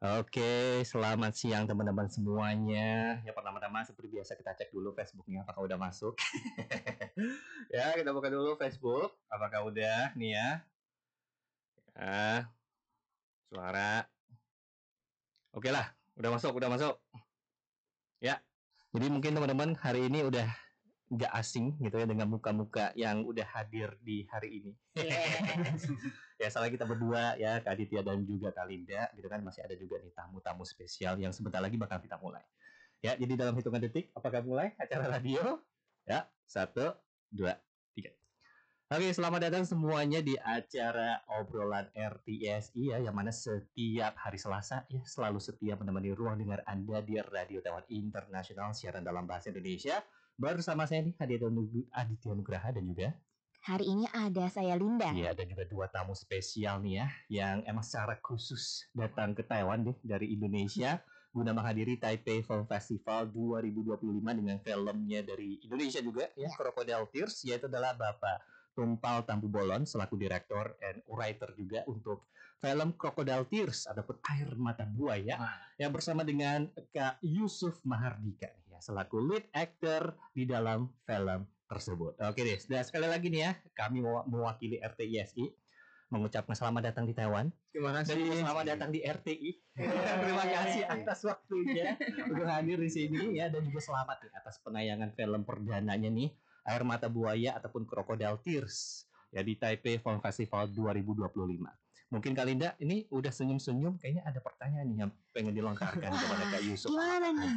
Oke, selamat siang teman-teman semuanya. Ya pertama-tama seperti biasa kita cek dulu Facebooknya apakah udah masuk. Ya kita buka dulu Facebook, apakah udah nih ya. Ah, suara. Oke lah, udah masuk, udah masuk. Ya, jadi mungkin teman-teman hari ini udah nggak asing gitu ya dengan muka-muka yang udah hadir di hari ini. Ya salah kita berdua ya Kak Aditya dan juga Kak Linda gitu kan, masih ada juga nih tamu-tamu spesial yang sebentar lagi bakal kita mulai. Ya, jadi dalam hitungan detik, apakah mulai acara radio? Ya, 1, 2, 3. Oke, selamat datang semuanya di acara obrolan RTSI ya, yang mana setiap hari Selasa ya selalu setia menemani ruang dengar Anda di Radio Taiwan Internasional siaran dalam bahasa Indonesia. Bersama saya nih Aditya Nugraha dan juga hari ini ada saya Linda. Iya, dan juga 2 tamu spesial nih ya, yang emang secara khusus datang ke Taiwan deh dari Indonesia guna menghadiri Taipei Film Festival 2025 dengan filmnya dari Indonesia juga ya, Crocodile Tears, yaitu adalah Bapak Tumpal Tampu Bolon selaku direktur and writer juga untuk film Crocodile Tears ataupun Air Mata Buaya yang bersama dengan Kak Yusuf Mahardika ya, selaku lead actor di dalam film tersebut. Oke deh, dan sekali lagi nih ya, kami mewakili RTISI mengucapkan selamat datang di Taiwan. Terima kasih. Dan juga selamat datang di RTI. Terima kasih atas waktunya untuk hadir di sini ya, dan juga selamat nih atas penayangan film perdananya nih Air Mata Buaya ataupun Crocodile Tears ya di Taipei Film Festival 2025. Mungkin Kak Linda ini udah senyum-senyum, kayaknya ada pertanyaan nih yang pengen dilontarkan kepada Kak Yusuf. Gimana nih?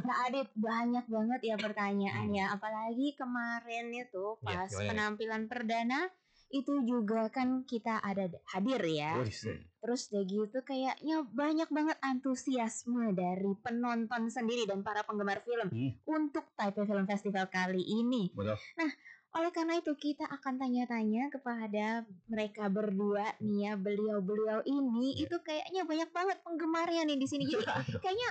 Kak Adit, banyak banget ya pertanyaannya. Apalagi kemarin itu pas penampilan perdana itu juga kan kita ada hadir ya. Terus udah gitu kayaknya banyak banget antusiasme dari penonton sendiri dan para penggemar film untuk Taipei Film Festival kali ini. Betul. Nah, oleh karena itu kita akan tanya-tanya kepada mereka berdua nih ya, beliau-beliau ini itu kayaknya banyak banget penggemarnya nih di sini. Jadi kayaknya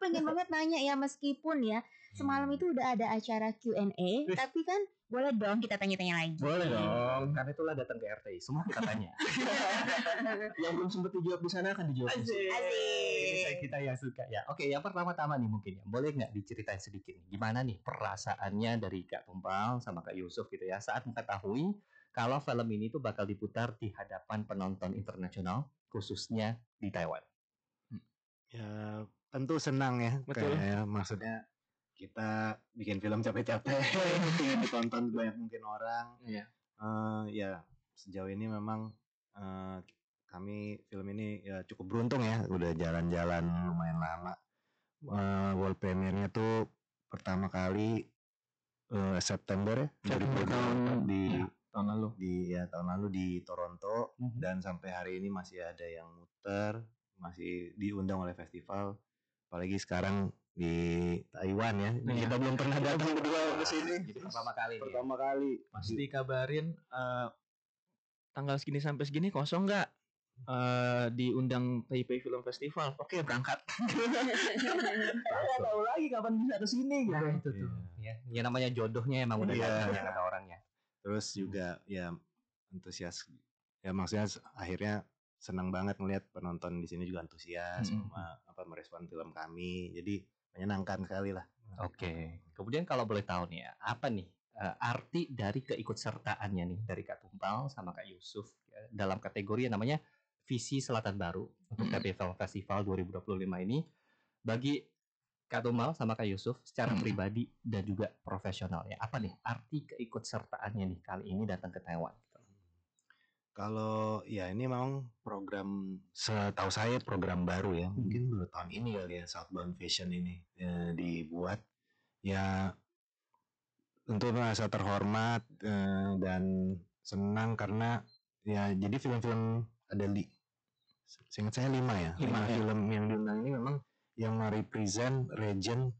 pengen banget nanya ya, meskipun ya semalam itu udah ada acara Q&A, tapi kan boleh dong kita tanya-tanya lagi. Boleh dong, karena itulah datang ke RTI, semua kita tanya. Yang belum sempat dijawab di sana akan dijawab di sini. Ini kita yang suka ya. Oke, yang pertama-tama nih mungkin ya, boleh nggak diceritain sedikit nih, gimana nih perasaannya dari Kak Tumpal sama Kak Yusuf gitu ya, saat mengetahui kalau film ini tuh bakal diputar di hadapan penonton internasional, khususnya di Taiwan. Ya, tentu senang ya. Betul. Kayak, maksudnya kita bikin film capek-capek, ingin ditonton banyak mungkin orang. Iya. Ya sejauh ini memang kami film ini ya cukup beruntung ya, udah jalan-jalan lumayan lama. World premiere-nya tuh pertama kali September ya, tahun lalu di Toronto, dan sampai hari ini masih ada yang muter, masih diundang oleh festival. Apalagi sekarang di Taiwan ya. Kita belum pernah datang berdua ke sini. Pertama kali. Pasti dikabarin tanggal segini sampai segini kosong nggak? Diundang Taipei Film Festival. Oke, berangkat. Nggak tahu lagi kapan bisa ke sini gitu. Nah, itu tuh. Ya namanya jodohnya emang udah datang ya kata orangnya. Terus juga ya antusias. Ya maksudnya akhirnya senang banget melihat penonton di sini juga antusias sama merespon film kami. Jadi menyenangkan sekali lah. Oke. Kemudian kalau boleh tahu nih ya, apa nih arti dari keikutsertaannya nih dari Kak Tumpal sama Kak Yusuf ya, dalam kategori yang namanya Visi Selatan Baru untuk Taipei Film Festival 2025 ini, bagi Kak Tumpal sama Kak Yusuf secara pribadi dan juga profesional ya, apa nih arti keikutsertaannya nih kali ini datang ke Taiwan? Kalau ya ini memang program, setahu saya program baru ya, mungkin baru tahun ini kali ya, Southbound Vision ini dibuat. Ya tentu merasa terhormat dan senang karena ya jadi film-film ada seingat saya 5 ya. 5 film yang diundang ini memang yang merepresent region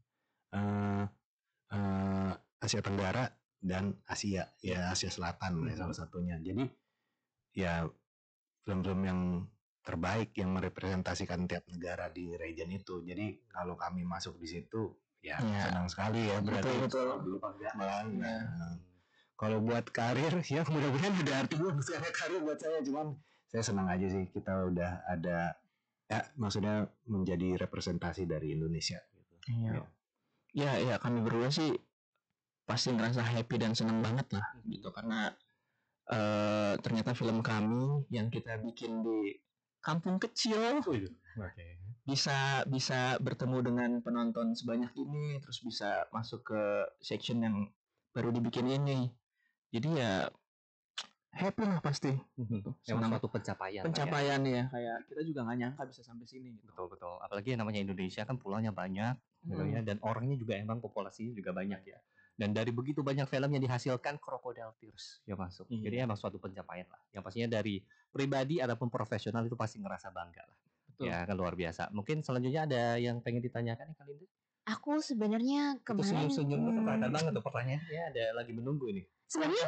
Asia Tenggara dan Asia Selatan salah satunya. Jadi ya film-film yang terbaik yang merepresentasikan tiap negara di region itu. Jadi kalau kami masuk di situ ya senang sekali ya, berarti betul. Kalau buat karir ya mudah-mudahan ada artinya secara karir buat saya, cuman saya senang aja sih kita udah ada ya maksudnya menjadi representasi dari Indonesia gitu. Ya kami berdua sih pasti ngerasa happy dan senang banget lah gitu, karena ternyata film kami yang kita bikin di kampung kecil bisa bertemu dengan penonton sebanyak ini, terus bisa masuk ke section yang baru dibikin ini. Jadi ya happy lah pasti. Memang suatu pencapaian ya. Kayak kita juga nggak nyangka bisa sampai sini gitu. Betul. Apalagi yang namanya Indonesia kan pulaunya banyak gitu ya, dan orangnya juga emang populasinya juga banyak ya. Dan dari begitu banyak film yang dihasilkan, Crocodile Tears yang masuk. Jadi emang suatu pencapaian lah. Yang pastinya dari pribadi ataupun profesional itu pasti ngerasa bangga lah. Betul. Ya kan, luar biasa. Mungkin selanjutnya ada yang pengen ditanyakan nih Kak Linda? Aku sebenarnya kemarin senyum tuh kelihatan banget tuh pertanyaannya. Ya, ada lagi menunggu ini. Sebenarnya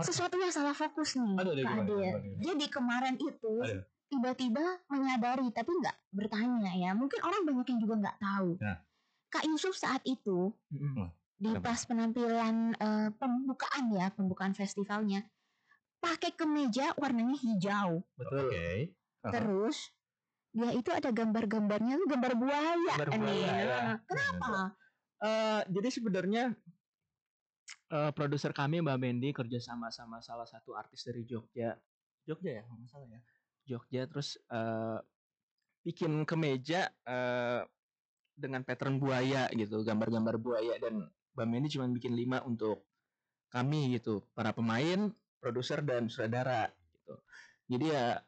sesuatu yang salah fokus nih Kak Adit. Jadi kemarin itu tiba-tiba menyadari tapi nggak bertanya ya. Mungkin orang banyak yang juga nggak tahu. Kak Yusuf saat itu di pas penampilan pembukaan festivalnya pakai kemeja warnanya hijau. Betul. Terus dia itu ada gambar-gambarnya tuh gambar buaya. Kenapa? Jadi sebenarnya produser kami Mbak Mendy kerja sama salah satu artis dari Jogja ya kalau nggak salah ya, Jogja. Terus bikin kemeja dengan pattern buaya gitu, gambar-gambar buaya, dan Mbak Mendy cuma bikin 5 untuk kami gitu, para pemain, produser dan sutradara gitu. Jadi ya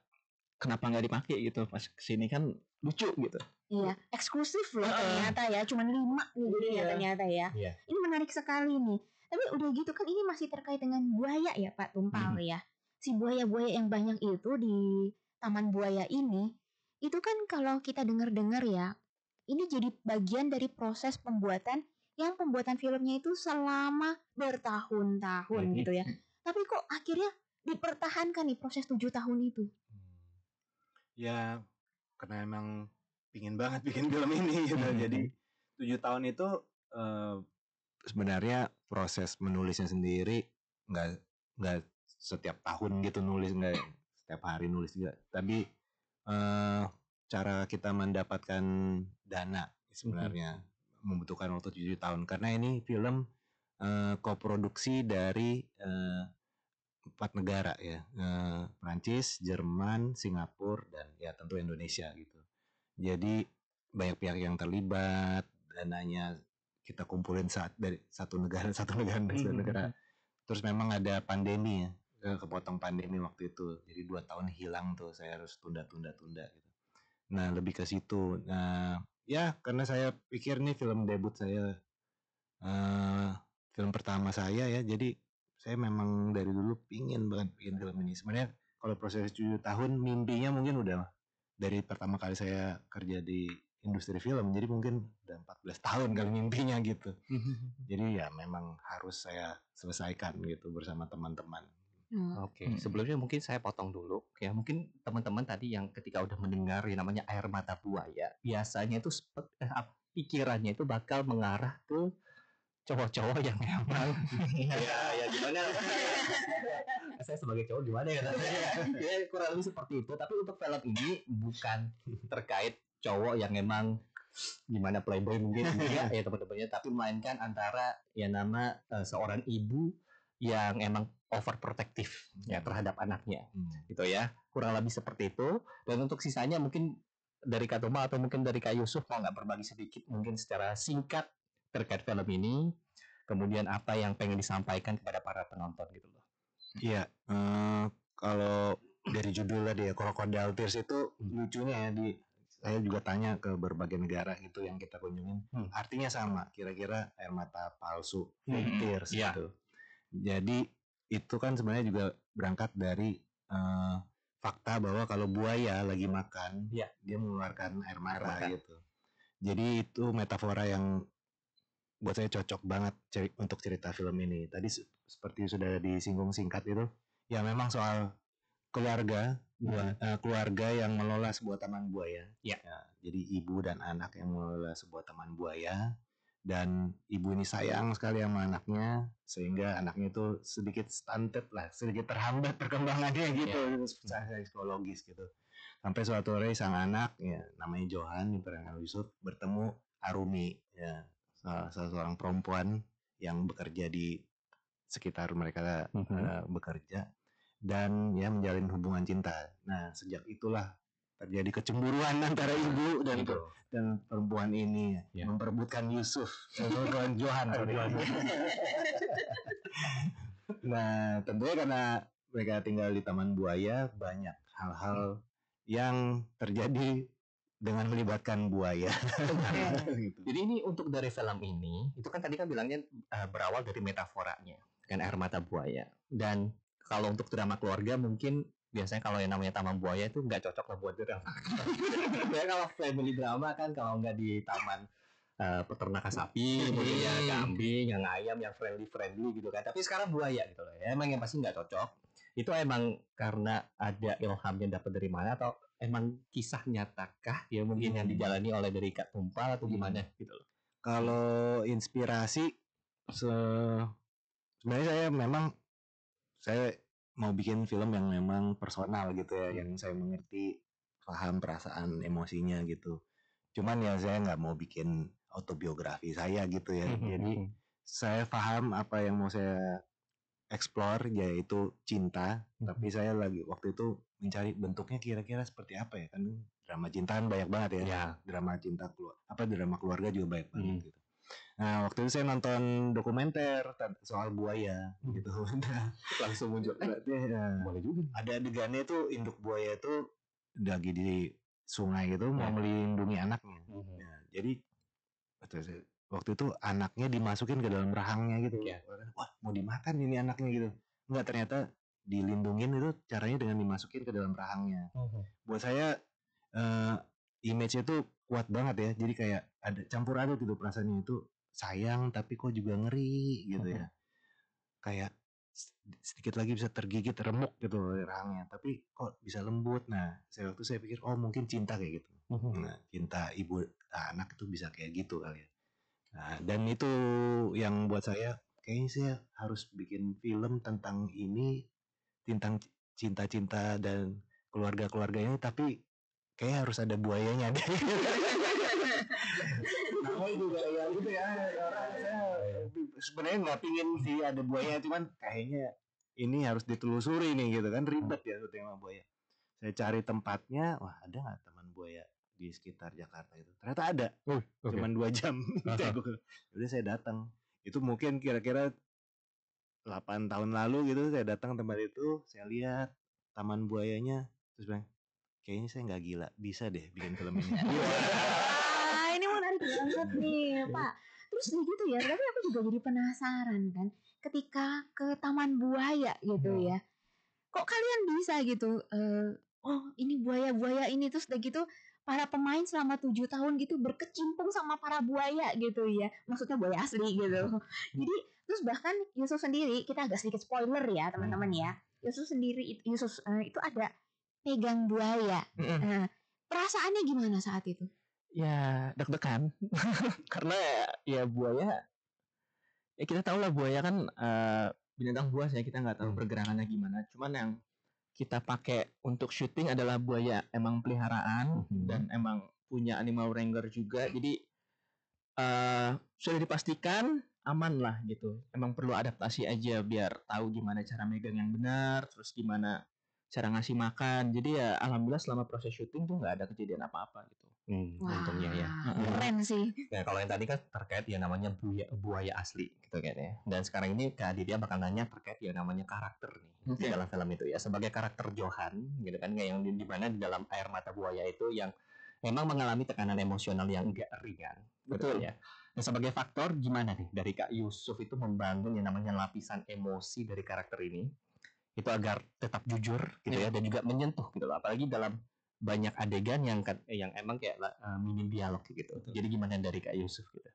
kenapa nggak dipakai gitu, pas kesini kan lucu gitu. Iya, eksklusif loh ternyata ya, cuma 5 nih jadinya ternyata ya. Ini menarik sekali nih. Tapi udah gitu kan ini masih terkait dengan buaya ya Pak Tumpal ya. Si buaya-buaya yang banyak itu di Taman Buaya ini, itu kan kalau kita dengar-dengar ya, ini jadi bagian dari proses pembuatan filmnya itu selama bertahun-tahun gitu ya. Tapi kok akhirnya dipertahankan nih proses 7 tahun itu? Ya karena emang pingin banget bikin film ini gitu. Jadi 7 tahun itu sebenarnya proses menulisnya sendiri nggak setiap tahun gitu nulis, nggak setiap hari nulis juga. Tapi cara kita mendapatkan dana sebenarnya membutuhkan waktu 7 tahun, karena ini film koproduksi dari 4 negara ya, Prancis, Jerman, Singapura, dan ya tentu Indonesia gitu. Jadi banyak pihak yang terlibat, dananya kita kumpulin dari satu negara. Terus memang ada pandemi ya, kepotong pandemi waktu itu, jadi 2 tahun hilang tuh, saya harus tunda gitu. Nah lebih ke situ. Nah ya karena saya pikir nih film debut saya, film pertama saya ya, jadi saya memang dari dulu pingin banget bikin film ini. Sebenarnya kalau proses 7 tahun mimpinya mungkin udah dari pertama kali saya kerja di industri film, jadi mungkin udah 14 tahun kali mimpinya gitu. Jadi ya memang harus saya selesaikan gitu bersama teman-teman. Sebelumnya mungkin saya potong dulu ya. Mungkin teman-teman tadi yang ketika udah mendengar yang namanya Air Mata Buaya, biasanya itu pikirannya itu bakal mengarah ke cowok-cowok yang emang ya gimana saya sebagai cowok gimana ya kurang lebih seperti itu. Tapi untuk film ini bukan terkait cowok yang emang gimana playboy mungkin ya teman-temannya, tapi melainkan antara yang nama seorang ibu yang emang overprotective ya terhadap anaknya gitu ya, kurang lebih seperti itu. Dan untuk sisanya mungkin dari Kak Toma atau mungkin dari Kak Yusuf mau nggak berbagi sedikit mungkin secara singkat terkait film ini, kemudian apa yang pengen disampaikan kepada para penonton gitu loh. Iya, kalau dari judulnya dia Crocodile Tears itu lucunya ya, saya juga tanya ke berbagai negara gitu yang kita kunjungin, artinya sama, kira-kira air mata palsu, tears gitu. Jadi itu kan sebenarnya juga berangkat dari fakta bahwa kalau buaya lagi makan, dia mengeluarkan air mata gitu. Jadi itu metafora yang buat saya cocok banget untuk cerita film ini. Tadi seperti sudah disinggung singkat itu, ya memang soal keluarga yang mengelola sebuah taman buaya. Ya, jadi ibu dan anak yang mengelola sebuah taman buaya, dan ibu ini sayang sekali sama anaknya sehingga anaknya itu sedikit stunted lah, sedikit terhambat perkembangannya gitu, secara psikologis gitu. Sampai suatu hari sang anak ya namanya Johan diperankan Yusuf bertemu Arumi ya salah seorang perempuan yang bekerja di sekitar mereka bekerja dan ya menjalin hubungan cinta. Nah sejak itulah terjadi kecemburuan antara ibu dan perempuan ini memperebutkan Yusuf, perempuan Johan. Nah tentunya karena mereka tinggal di Taman Buaya banyak hal-hal yang terjadi dengan melibatkan buaya. Gitu. Jadi ini untuk dari film ini, itu kan tadi kan bilangnya berawal dari metaforanya, kan air mata buaya. Dan kalau untuk drama keluarga mungkin biasanya kalau yang namanya Taman Buaya itu nggak cocok lah buat drama. Ya kalau family drama kan kalau nggak di taman peternakan sapi, mungkin ya kambing, yang ayam, yang friendly gitu kan. Tapi sekarang buaya gitu loh. Ya, emang yang pasti nggak cocok. Itu emang karena ada ilhamnya dapat dari mana atau emang kisah nyatakah ya mungkin yang dijalani oleh dari Kak Tumpal atau gimana gitu loh. Kalau inspirasi sebenarnya saya mau bikin film yang memang personal gitu ya, yang saya mengerti, paham perasaan emosinya gitu. Cuman ya saya nggak mau bikin autobiografi saya gitu ya. Jadi saya paham apa yang mau saya explore yaitu cinta, tapi saya lagi waktu itu mencari bentuknya kira-kira seperti apa ya, kan drama cintaan banyak banget ya. Drama cinta drama keluarga juga banyak banget gitu. Nah waktu itu saya nonton dokumenter soal buaya gitu. Langsung muncul boleh juga. Ada adegannya tuh induk buaya itu lagi di sungai gitu mau melindungi anaknya. Jadi waktu itu anaknya dimasukin ke dalam rahangnya gitu. Wah mau dimakan ini anaknya gitu. Enggak, ternyata dilindungin itu caranya dengan dimasukin ke dalam rahangnya. Buat saya image-nya tuh kuat banget ya. Jadi kayak ada campur aduk gitu perasaannya itu sayang tapi kok juga ngeri gitu ya. Kayak sedikit lagi bisa tergigit remuk gitu rahangnya, tapi kok bisa lembut. Nah waktu saya pikir mungkin cinta kayak gitu. Nah cinta ibu anak itu bisa kayak gitu kali ya. Nah, dan itu yang buat saya kayaknya saya harus bikin film tentang ini, tentang cinta-cinta dan keluarga-keluarga ini, tapi kayak harus ada buayanya deh. Namanya juga ya gitu ya. Saya sebenarnya nggak pingin sih ada buaya, cuman kayaknya ini harus ditelusuri nih gitu kan, ribet ya tema buaya. Saya cari tempatnya, wah ada nggak teman buaya di sekitar Jakarta itu? Ternyata ada, cuman 2 jam. Udah saya datang. Itu mungkin kira-kira 8 tahun lalu gitu, saya datang tempat itu, saya lihat taman buayanya, terus bilang, kayaknya saya nggak gila, bisa deh bikin film ini. Ini menarik banget nih Pak. Terus gitu ya, tapi aku juga jadi penasaran kan, ketika ke Taman Buaya gitu ya, kok kalian bisa gitu, ini buaya-buaya ini, terus udah gitu para pemain selama 7 tahun gitu berkecimpung sama para buaya gitu ya, maksudnya buaya asli gitu. Jadi terus bahkan Yusuf sendiri, kita agak sedikit spoiler ya teman-teman ya, Yusuf itu ada pegang buaya. Perasaannya gimana saat itu? Ya deg-degan karena ya buaya, ya kita tahu lah buaya kan binatang buas ya, kita nggak tahu pergerakannya gimana. Cuman yang kita pakai untuk syuting adalah buaya emang peliharaan dan emang punya animal wrangler juga, jadi sudah dipastikan aman lah gitu. Emang perlu adaptasi aja biar tahu gimana cara megang yang benar, terus gimana cara ngasih makan. Jadi ya alhamdulillah selama proses syuting tuh nggak ada kejadian apa-apa gitu. Untungnya ya. Keren sih. Nah kalau yang tadi kan terkait ya namanya buaya asli gitu kan ya. Dan sekarang ini Kak Aditya bakal nanya terkait ya namanya karakter nih di dalam film itu ya. Sebagai karakter Johan gitu kan, yang di mana di dalam air mata buaya itu yang memang mengalami tekanan emosional yang enggak ringan. Betul ya. Nah sebagai faktor gimana nih dari Kak Yusuf itu membangun yang namanya lapisan emosi dari karakter ini itu agar tetap jujur gitu ya, dan juga menyentuh gitu loh, apalagi dalam banyak adegan yang emang kayak minim dialog gitu. Jadi gimana dari Kak Yusuf gitu?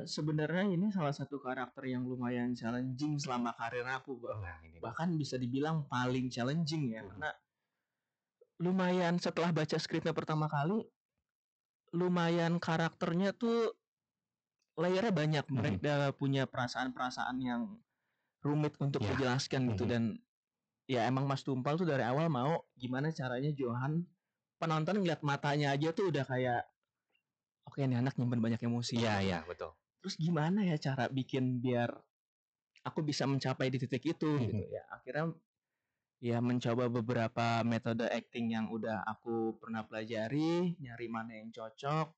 Sebenarnya ini salah satu karakter yang lumayan challenging selama karir aku. Bahkan bisa dibilang paling challenging ya, karena lumayan setelah baca skripnya pertama kali, lumayan karakternya tuh layernya banyak. Mereka punya perasaan-perasaan yang rumit untuk dijelaskan gitu. Dan ya emang Mas Tumpal tuh dari awal mau gimana caranya Johan penonton ngeliat matanya aja tuh udah kayak oke ini anak nyimpen banyak emosi. Iya betul. Terus gimana ya cara bikin biar aku bisa mencapai di titik itu gitu ya. Akhirnya ya mencoba beberapa metode acting yang udah aku pernah pelajari, nyari mana yang cocok,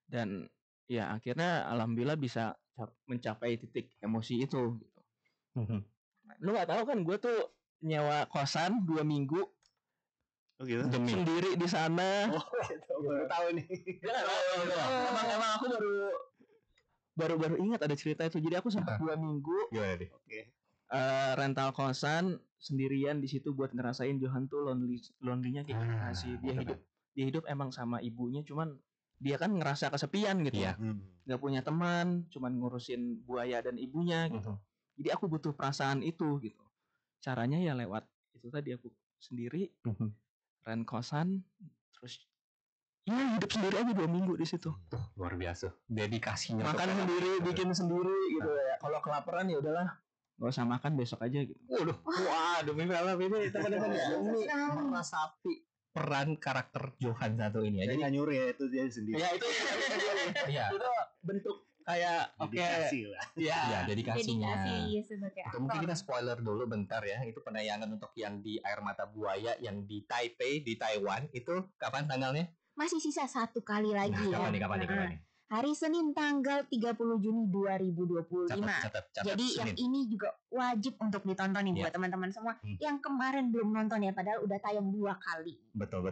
dan ya akhirnya alhamdulillah bisa mencapai titik emosi itu gitu. Lu gak tahu kan gue tuh nyewa kosan 2 minggu sendiri di sana. Baru tahu nih. Emang aku baru ingat ada cerita itu. Jadi aku sempat 2 minggu rental kosan sendirian di situ buat ngerasain Johan tuh lonelynya kayak gimana sih. Dia hidup emang sama ibunya, cuman dia kan ngerasa kesepian gitu. Gak punya teman, cuman ngurusin buaya dan ibunya gitu. Jadi aku butuh perasaan itu gitu. Caranya ya lewat itu tadi, aku sendiri rent kosan, terus ya hidup sendiri aja 2 minggu di situ. Luar biasa. Dedikasinya. Makan sendiri, bikin sendiri gitu ya. Kalau kelaparan ya udahlah, nggak usah makan, besok aja gitu. Wah, demi film ini teman-teman ya. Ini merasapi peran karakter Johan satu ini ya. Jadi nggak nyuri ya, itu dia sendiri. Ya itu itu bentuk kayak dedikasi lah. Ya, dedikasinya. Dedikasi sebagai aktor. Mungkin kita spoiler dulu bentar ya. Itu penayangan untuk yang di Air Mata Buaya yang di Taipei di Taiwan itu kapan tanggalnya? Masih sisa 1 kali lagi ya. Kapan nih? Hari Senin tanggal 30 Juni 2025. Catat, jadi Senin. yang ini juga wajib untuk ditonton nih buat teman-teman semua yang kemarin belum nonton ya, padahal udah tayang 2 kali. Betul.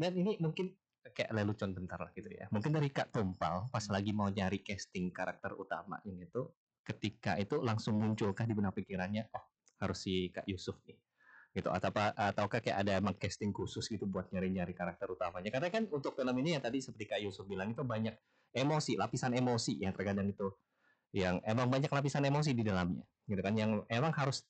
Dan ini mungkin kayak lelucon bentar lah gitu ya. Mungkin dari Kak Tumpal pas lagi mau nyari casting karakter utama yang itu, ketika itu langsung munculkah di benak pikirannya, oh harus si Kak Yusuf nih gitu, ataukah kayak ada emang casting khusus gitu buat nyari karakter utamanya? Karena kan untuk film ini yang tadi seperti Kak Yusuf bilang itu banyak lapisan emosi yang terkadang itu yang emang banyak lapisan emosi di dalamnya gitu kan, yang emang harus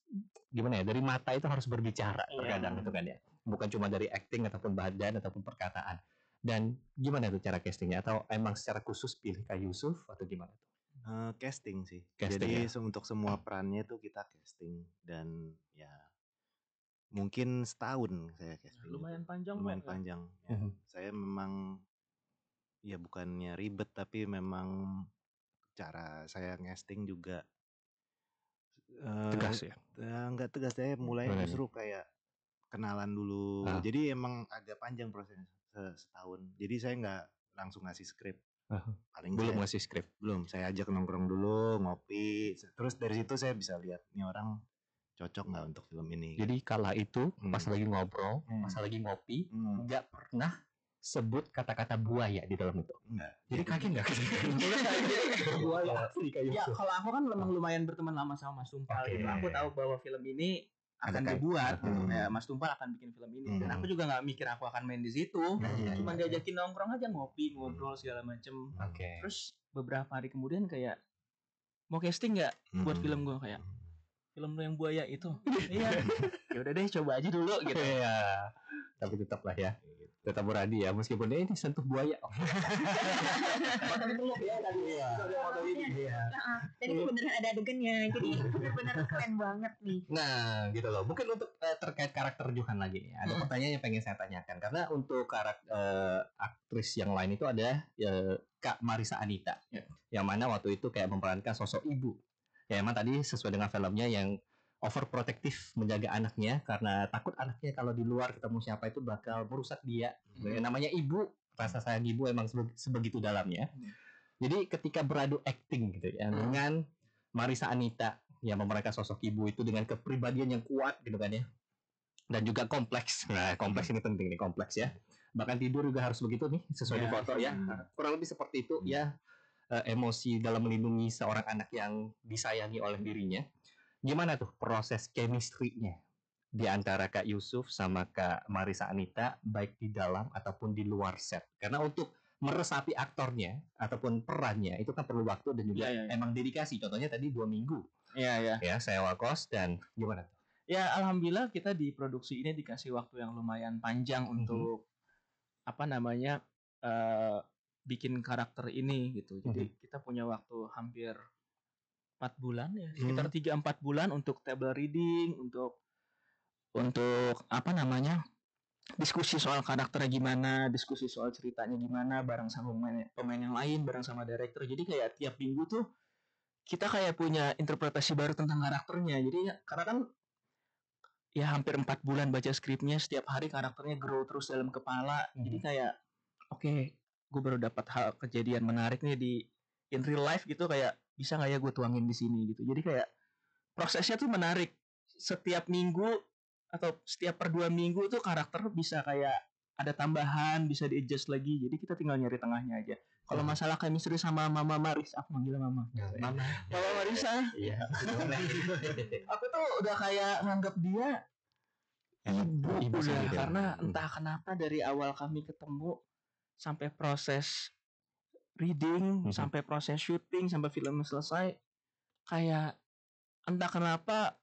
gimana ya, dari mata itu harus berbicara terkadang gitu kan ya, bukan cuma dari acting ataupun badan ataupun perkataan. Dan gimana tuh cara castingnya, atau emang secara khusus pilih Kak Yusuf atau gimana tuh? Casting sih. Casting, jadi untuk semua perannya tuh kita casting, dan ya mungkin setahun saya casting. Lumayan panjang. Ya. Saya memang ya bukannya ribet, tapi memang cara saya casting juga tegas ya? Enggak tegas, saya mulai justru kayak kenalan dulu. Jadi emang agak panjang prosesnya, setahun. Jadi saya nggak langsung ngasih skrip. Belum ngasih skrip. Belum, saya ajak nongkrong dulu, ngopi. Terus dari situ saya bisa lihat nih orang cocok nggak untuk film ini. Jadi kala itu pas lagi ngobrol, pas lagi ngopi, nggak pernah sebut kata-kata buaya di dalam itu. Enggak. Jadi kaget nggak? Buaya asli kayak ya, kalau aku kan memang lumayan berteman lama sama Mas Tumpal gitu. Aku tahu bahwa film ini akan dibuat gitu. Ya, Mas Tumpal akan bikin film ini, dan aku juga nggak mikir aku akan main di situ. Cuma diajakin nongkrong aja, ngopi, ngobrol segala macem. Terus beberapa hari kemudian kayak mau casting nggak buat film gue, kayak film lo yang buaya itu. Iya. Ya udah deh, coba aja dulu gitu. Iya. Tapi tetap lah ya. Tetap berani ya, meskipun ini sentuh buaya. Dan itu beneran ada adegannya. Jadi bener-bener keren banget nih. Nah, gitu loh. Mungkin untuk terkait karakter Johan lagi nih, ada pertanyaan yang pengen saya tanyakan. Karena untuk karakter aktris yang lain itu ada Kak Marissa Anita, yang mana waktu itu kayak memerankan sosok ibu. Ya emang tadi sesuai dengan filmnya yang overprotective menjaga anaknya, karena takut anaknya kalau di luar ketemu siapa itu bakal merusak dia. Namanya ibu, rasa sayang ibu emang sebegitu dalamnya. Jadi ketika beradu acting gitu ya dengan Marissa Anita yang memerankan sosok ibu itu dengan kepribadian yang kuat gitu kan ya, dan juga kompleks. Nah, kompleks ini penting nih, kompleks ya. Bahkan tidur juga harus begitu nih, sesuai di foto ya. Kurang lebih seperti itu ya. Emosi dalam melindungi seorang anak yang disayangi oleh dirinya. Gimana tuh proses chemistry-nya di antara Kak Yusuf sama Kak Marissa Anita, baik di dalam ataupun di luar set? Karena untuk meresapi aktornya ataupun perannya itu kan perlu waktu dan juga emang dedikasi. Contohnya tadi 2 minggu. Ya, sewa kos, dan gimana tuh? Ya alhamdulillah kita di produksi ini dikasih waktu yang lumayan panjang untuk bikin karakter ini gitu. Jadi kita punya waktu hampir 4 bulan ya, sekitar 3-4 bulan untuk table reading, untuk diskusi soal karakternya gimana, diskusi soal ceritanya gimana bareng sama pemain yang lain, bareng sama director. Jadi kayak tiap minggu tuh kita kayak punya interpretasi baru tentang karakternya. Jadi karena kan ya hampir 4 bulan baca skripnya, setiap hari karakternya grow terus dalam kepala. Jadi kayak oke, gue baru dapat hal kejadian menarik nih di in real life gitu, kayak bisa nggak ya gue tuangin di sini gitu. Jadi kayak prosesnya tuh menarik. Setiap minggu atau setiap per 2 minggu tuh karakter bisa kayak ada tambahan, bisa di-adjust lagi. Jadi kita tinggal nyari tengahnya aja. Kalau masalah chemistry sama Mama Maris, aku manggil Mama. Mama Marisa. Iya. Aku tuh udah kayak nganggap dia ibu udah, karena entah kenapa dari awal kami ketemu sampai proses reading, sampai proses syuting, sampai film selesai, kayak entah kenapa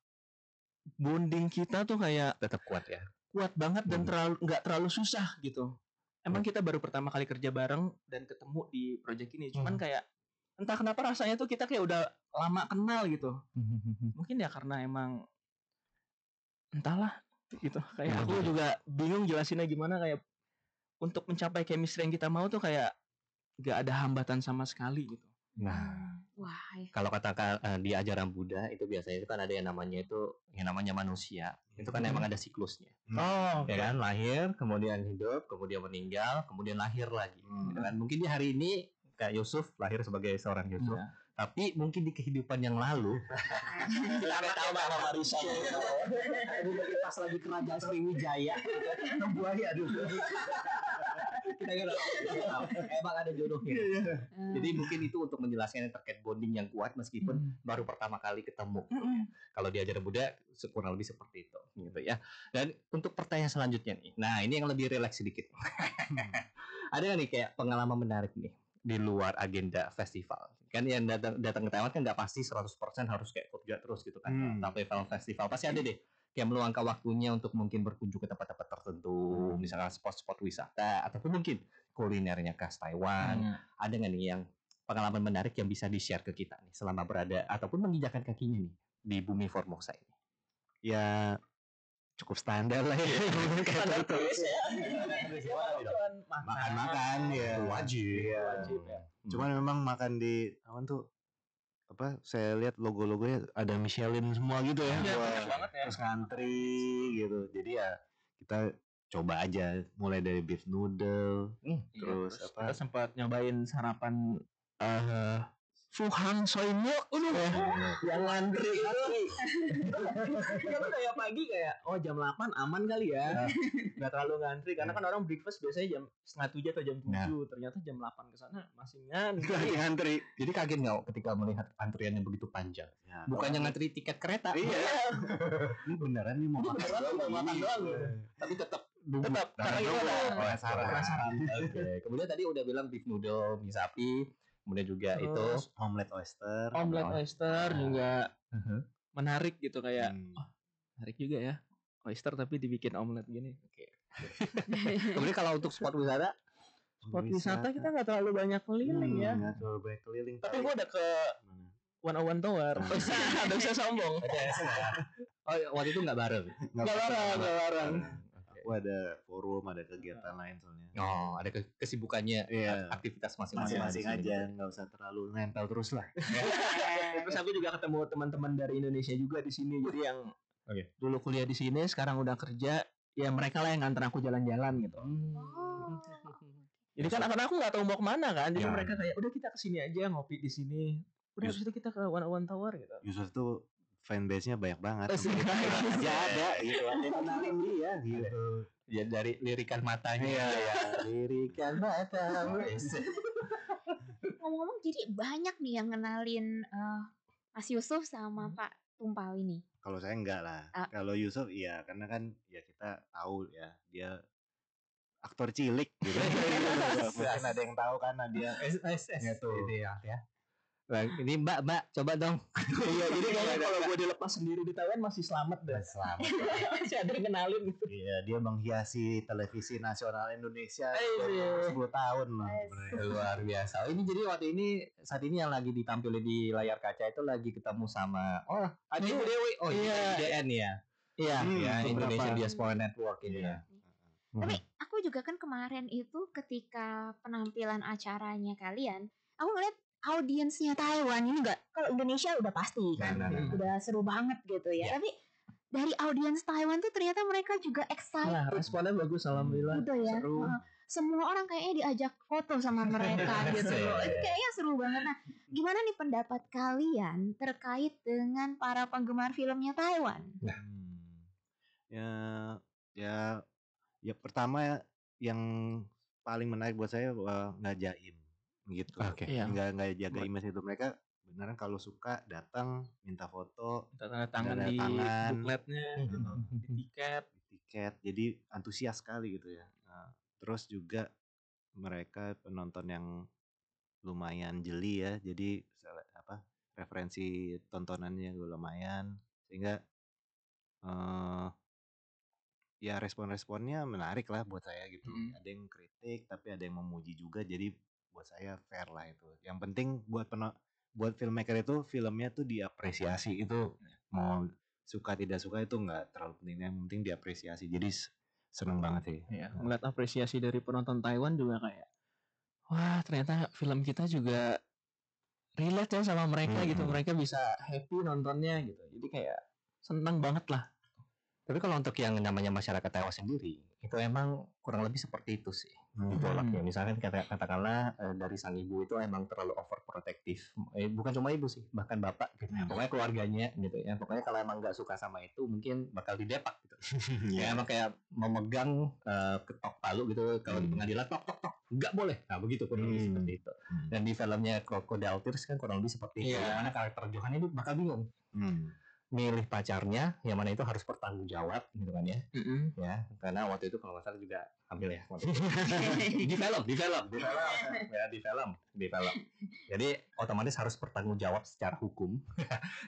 bonding kita tuh kayak Tetap kuat ya. Kuat banget dan nggak terlalu susah gitu. Emang kita baru pertama kali kerja bareng dan ketemu di project ini, cuman kayak entah kenapa rasanya tuh kita kayak udah lama kenal gitu. Mungkin ya karena emang entahlah gitu. Kayak aku juga bingung jelasinnya gimana, kayak untuk mencapai chemistry yang kita mau tuh kayak gak ada hambatan sama sekali gitu. Nah, kalau kata di ajaran Buddha itu biasanya itu kan ada yang namanya manusia. Itu kan emang ada siklusnya. Ya kan, lahir, kemudian hidup, kemudian meninggal, kemudian lahir lagi. Gitu kan. Mungkin di hari ini kayak Yusuf lahir sebagai seorang Yusuf. Tapi mungkin di kehidupan yang lalu kita nggak tahu Mama Marisa pas lagi kerajaan Sriwijaya buaya dulu. Kita nggak tahu. Emang ada jodohnya. Jadi mungkin itu untuk menjelaskan terkait bonding yang kuat meskipun baru pertama kali ketemu. Kalau di ajaran Buddha kurang lebih seperti itu, gitu ya. Dan untuk pertanyaan selanjutnya nih, nah ini yang lebih rileks sedikit. Ada nggak nih kayak pengalaman menarik nih di luar agenda festival? Kan yang datang ke Taiwan kan nggak pasti 100% harus kayak kerja terus gitu kan. Tapi kalau festival pasti ada deh kayak meluangkan waktunya untuk mungkin berkunjung ke tempat-tempat tertentu, misalkan spot-spot wisata ataupun mungkin kulinernya khas Taiwan. Ada nggak nih yang pengalaman menarik yang bisa di-share ke kita nih selama berada ataupun menginjakan kakinya nih di bumi Formosa ini? Ya cukup standar lah ya. Standar terus ya. Makan ya. Wajib ya. Cuman memang makan di awan tuh apa, saya lihat logo-logonya ada Michelin semua gitu ya. Terus ngantri gitu. Jadi ya kita coba aja mulai dari beef noodle, terus apa? Kita sempat nyobain sarapan Fuhang Soymo, yang ngantri itu. Kalau kayak pagi kayak jam 8 aman kali ya, nggak terlalu ngantri karena kan orang breakfast biasanya jam 6:30 atau jam 7, ternyata jam 8 ke sana masih ngantri. Jadi kaget nggak ketika melihat antrian yang begitu panjang? Ya, bukannya ngantri tiket kereta? Iya. Ini beneran nih mau makan doang. Tapi tetap karena itu penasaran. Oke. Kemudian tadi udah bilang beef noodle, mie sapi. Kemudian juga itu omelet oyster juga menarik gitu, kayak menarik juga ya oyster tapi dibikin omelet gini. Kemudian kalau untuk spot wisata kita nggak terlalu banyak keliling ya. Nggak terlalu banyak keliling. Tapi gue udah ke 101 Tower. Udah bisa sombong. Waktu itu nggak bareng. Ada forum, ada kegiatan lain soalnya. Ada kesibukannya, aktivitas masing-masing aja, nggak usah terlalu nempel terus lah. Terus aku juga ketemu teman-teman dari Indonesia juga di sini, jadi yang dulu kuliah di sini, sekarang udah kerja, ya mereka lah yang nganter aku jalan-jalan gitu. Jadi kan aku nggak tahu mau kemana kan, jadi mereka kayak udah kita kesini aja ngopi di sini, udah habis itu kita ke 101 Tower gitu. Yusuf tuh fanbase-nya banyak banget. Ya ada gitu. Ada kenalin dia gitu. Ya dari lirikan matanya. Lirikan mata. Ngomong-ngomong, jadi banyak nih yang kenalin Mas Yusuf sama Pak Tumpal ini. Kalau saya enggak lah. Kalau Yusuf iya, karena kan ya kita tahu ya dia aktor cilik gitu. Mungkin ada yang tahu kan dia. Ini ya. Nah, ini Mbak, coba dong. Iya, jadi kayaknya kalau gue dilepas sendiri di Taiwan masih selamat deh. Selamat. Masih ada yang kenalin gitu. Iya, dia menghiasi televisi nasional Indonesia 10 tahun lah. Luar biasa. Ini jadi saat ini yang lagi ditampilkan di layar kaca itu lagi ketemu sama Adi Dewi. Iya. IDN ya. Iya, Indonesian Diaspora Network ini ya. Tapi aku juga kan kemarin itu ketika penampilan acaranya kalian, aku ngeliat audiensnya Taiwan ini enggak, kalau Indonesia udah pasti kan, udah seru banget gitu ya. Tapi dari audiens Taiwan tuh ternyata mereka juga excited. Nah, responnya bagus, alhamdulillah. Gitu ya. Seru. Semua orang kayaknya diajak foto sama mereka gitu loh. Itu kayaknya seru banget. Nah, gimana nih pendapat kalian terkait dengan para penggemar filmnya Taiwan? Ya pertama yang paling menarik buat saya nggak jaim gitu. Nggak jaga image itu. Mereka beneran kalau suka datang minta foto, tanda tangan di bukletnya, di tiket. Jadi antusias sekali gitu ya. Terus juga mereka penonton yang lumayan jeli ya. Jadi referensi tontonannya lumayan, sehingga ya respon-responnya menarik lah buat saya gitu. Ada yang kritik tapi ada yang memuji juga, jadi buat saya fair lah itu. Yang penting buat filmmaker itu filmnya tuh diapresiasi, itu mau suka tidak suka itu nggak terlalu penting, yang penting diapresiasi. Jadi seneng banget sih. Ya, ngeliat apresiasi dari penonton Taiwan juga kayak, wah ternyata film kita juga relate ya sama mereka gitu. Mereka bisa happy nontonnya gitu. Jadi kayak seneng banget lah. Tapi kalau untuk yang namanya masyarakat Taiwan sendiri, itu emang kurang lebih seperti itu sih ditolaknya. Misalkan katakanlah dari sang ibu itu emang terlalu overprotective. Bukan cuma ibu sih, bahkan bapak gitu. Pokoknya keluarganya gitu ya. Pokoknya kalau emang nggak suka sama itu, mungkin bakal didepak gitu. Ya emang kayak memegang ketok palu gitu. Kalau di pengadilan tok, nggak boleh. Nah begitu kurang lebih seperti itu. Dan di filmnya Crocodile Tears kan kurang lebih seperti itu. Yang mana karakter Johan itu bakal bingung. Milih pacarnya yang mana itu harus bertanggung jawab gitu kan ya. Ya, karena waktu itu kalau nggak salah juga hamil ya. di film. Jadi otomatis harus bertanggung jawab secara hukum.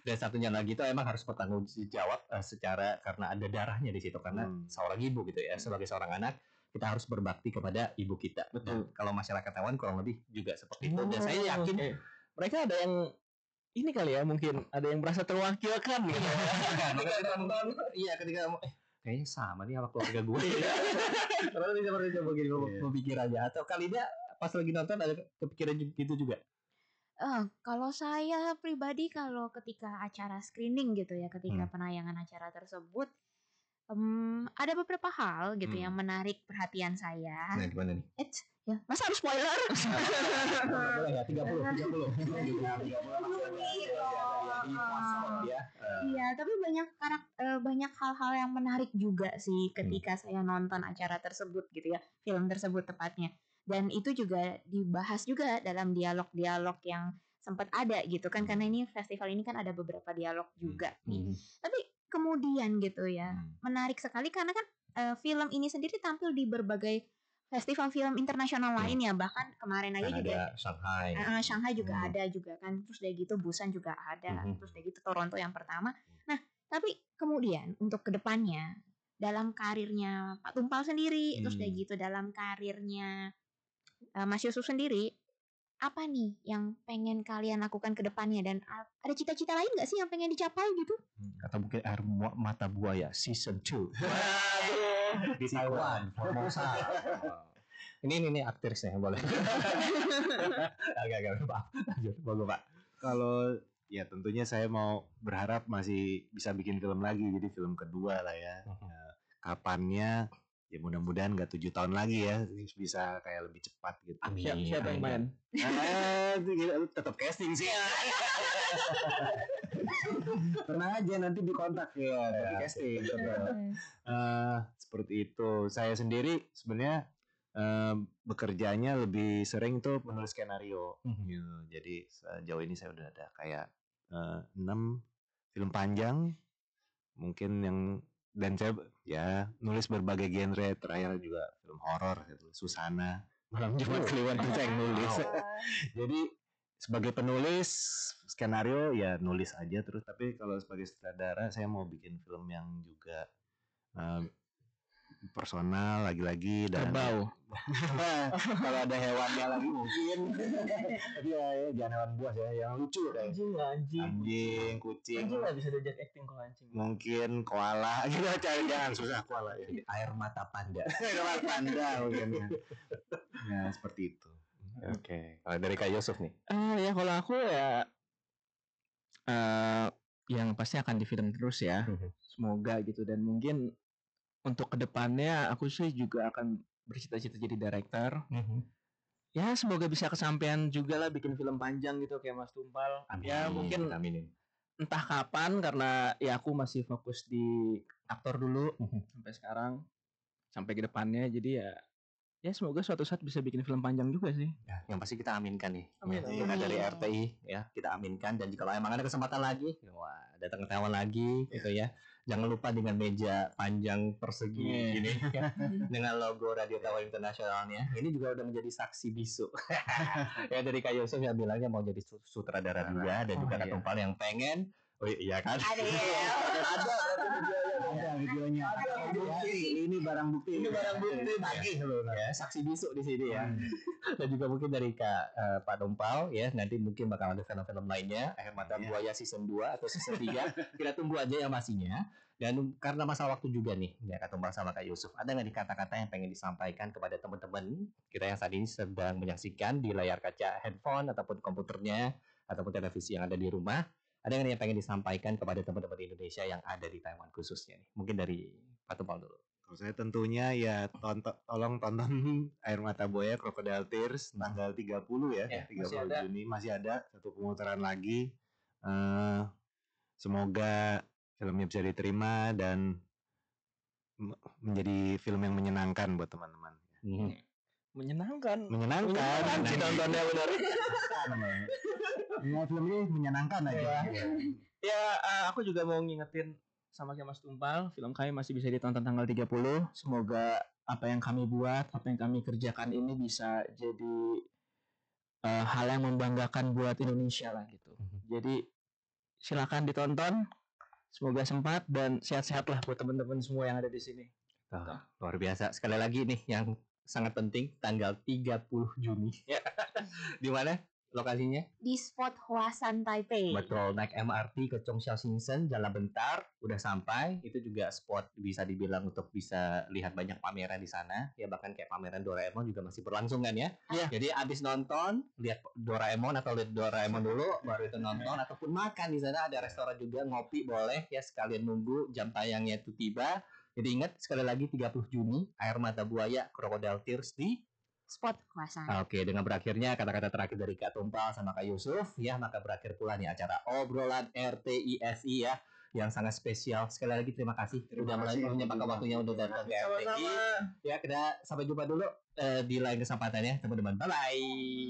Dan satunya lagi itu emang harus bertanggung jawab secara, karena ada darahnya di situ, karena seorang ibu gitu ya. Sebagai seorang anak kita harus berbakti kepada ibu kita. Betul. Kalau masyarakat Taiwan kurang lebih juga seperti itu. Dan saya yakin mereka ada yang ini kali ya, mungkin ada yang merasa terwakilkan gitu. Iya, ketika kayaknya sama nih sama keluarga gue. Kalau bisa begini berpikir aja, atau kali dia pas lagi nonton ada kepikiran gitu juga. Kalau saya pribadi, kalau ketika acara screening gitu ya, ketika penayangan acara tersebut, ada beberapa hal gitu yang menarik perhatian saya. Nah, gimana nih? Ya, masa harus spoiler? Boleh nggak? 30. Iya, tapi banyak hal-hal yang menarik juga sih ketika saya nonton acara tersebut gitu ya, film tersebut tepatnya. Dan itu juga dibahas juga dalam dialog-dialog yang sempat ada gitu kan, karena ini festival ini kan ada beberapa dialog juga nih. Tapi kemudian gitu ya, menarik sekali karena kan film ini sendiri tampil di berbagai festival film internasional lainnya, bahkan kemarin aja kan juga ada Shanghai juga ada juga kan, terus dari gitu Busan juga ada, terus dari gitu Toronto yang pertama. Nah, tapi kemudian untuk kedepannya dalam karirnya Pak Tumpal sendiri, terus dari gitu dalam karirnya Mas Yusuf sendiri, apa nih yang pengen kalian lakukan ke depannya, dan ada cita-cita lain nggak sih yang pengen dicapai gitu? Atau mungkin Air Mata Buaya season 2 di Taiwan, Formosa. Ini aktrisnya boleh. Agak Pak. Lanjut, Pak. Kalau ya tentunya saya mau berharap masih bisa bikin film lagi, jadi film kedua lah ya. Kapannya ya mudah-mudahan nggak 7 tahun lagi ya, bisa kayak lebih cepat gitu. Amin. Siapa yang main? Tetap casting sih. Tenang aja, nanti dikontak ya, tapi casting. Seperti itu. Saya sendiri sebenarnya bekerjanya lebih sering tuh menulis skenario. Jadi sejauh ini saya udah ada kayak 6 film panjang, mungkin yang, dan saya ya nulis berbagai genre. Terakhir juga film horor gitu, Susana, Malam Jumat Kliwon, saya yang nulis. Jadi sebagai penulis skenario ya nulis aja terus, tapi kalau sebagai sutradara saya mau bikin film yang juga personal lagi-lagi dan Kerbau. kalau ada hewannya lagi mungkin. Tapi ya jangan hewan buas ya, yang lucu kayak anjing, kucing. Anjing nggak bisa diajak acting kalau anjing. Mungkin koala gitu, jangan susah koala ya. Air mata panda. Air mata panda mungkin ya. Ya seperti itu. Oke. Kalau dari Kak Yusuf nih. Ya kalau aku ya yang pasti akan di film terus ya. Semoga gitu, dan mungkin untuk kedepannya aku sih juga akan bercita-cita jadi director. Ya semoga bisa kesampaian juga lah bikin film panjang gitu kayak Mas Tumpal. Amin. Ya mungkin aminin. Entah kapan, karena ya aku masih fokus di aktor dulu sampai sekarang, sampai ke depannya. Jadi ya semoga suatu saat bisa bikin film panjang juga sih. Ya, yang pasti kita aminkan nih. Amin. Kita dari RTI ya, kita aminkan, dan jika emang ada kesempatan lagi, wah, datang ke Taiwan lagi gitu ya. Jangan lupa dengan meja panjang persegi gini ya, dengan logo Radio Taiwan Internasionalnya. Ini juga udah menjadi saksi bisu. Ya dari Kak Yusuf yang bilangnya mau jadi sutradara juga, dan juga Kak Tumpal yang pengen. Oh iya kan? Ada videonya. Ini barang bukti. Tagih loh ya, saksi bisu di sini ya. Dan juga mungkin dari Pak Tumpal ya, nanti mungkin bakal ada film-film lainnya, Air Mata Buaya season 2 atau season 3. Kita tunggu aja yang pastinya. Dan karena masalah waktu juga nih, ya Kak Tumpal sama Kak Yusuf, ada nggak nih kata-kata yang pengen disampaikan kepada teman-teman kita yang saat ini sedang menyaksikan di layar kaca handphone ataupun komputernya ataupun televisi yang ada di rumah? Ada yang pengen disampaikan kepada teman-teman Indonesia yang ada di Taiwan khususnya nih? Mungkin dari Pak Tumpal dulu. Kalau saya tentunya ya tolong tonton Air Mata Buaya Crocodile Tears tanggal 30 ya, 30 Juni masih ada satu pemutaran lagi. Semoga filmnya bisa diterima dan menjadi film yang menyenangkan buat teman-teman. Menyenangkan Si nontonnya benar. Ya, film ini menyenangkan aja. Ya aku juga mau ngingetin sama kayak Mas Tumpal, film kami masih bisa ditonton tanggal 30. Semoga apa yang kami buat, apa yang kami kerjakan ini bisa jadi hal yang membanggakan buat Indonesia lah gitu. Jadi silakan ditonton. Semoga sempat dan sehat-sehat lah buat teman-teman semua yang ada di sini. Luar biasa. Sekali lagi nih yang sangat penting, tanggal 30 Juni. Di mana lokasinya? Di spot Huasan Taipei. Betul, naik MRT ke Zhongxiao Xinsen, jalan bentar, udah sampai. Itu juga spot bisa dibilang untuk bisa lihat banyak pameran di sana. Ya bahkan kayak pameran Doraemon juga masih berlangsung kan ya. Jadi abis nonton, lihat Doraemon atau lihat Doraemon dulu, baru itu nonton ataupun makan di sana. Ada restoran juga, ngopi boleh ya, sekalian nunggu jam tayangnya itu tiba. Jadi ingat sekali lagi 30 Juni, Air Mata Buaya Crocodile Tears di spot Huasan. Oke, dengan berakhirnya kata-kata terakhir dari Kak Tumpal sama Kak Yusuf ya, maka berakhir pula nih acara obrolan RTIFI ya, yang sangat spesial. Sekali lagi terima kasih udah menyempatkan waktunya untuk datang ke RTI. Ya, kita sampai jumpa dulu di lain kesempatan ya teman-teman. Bye bye.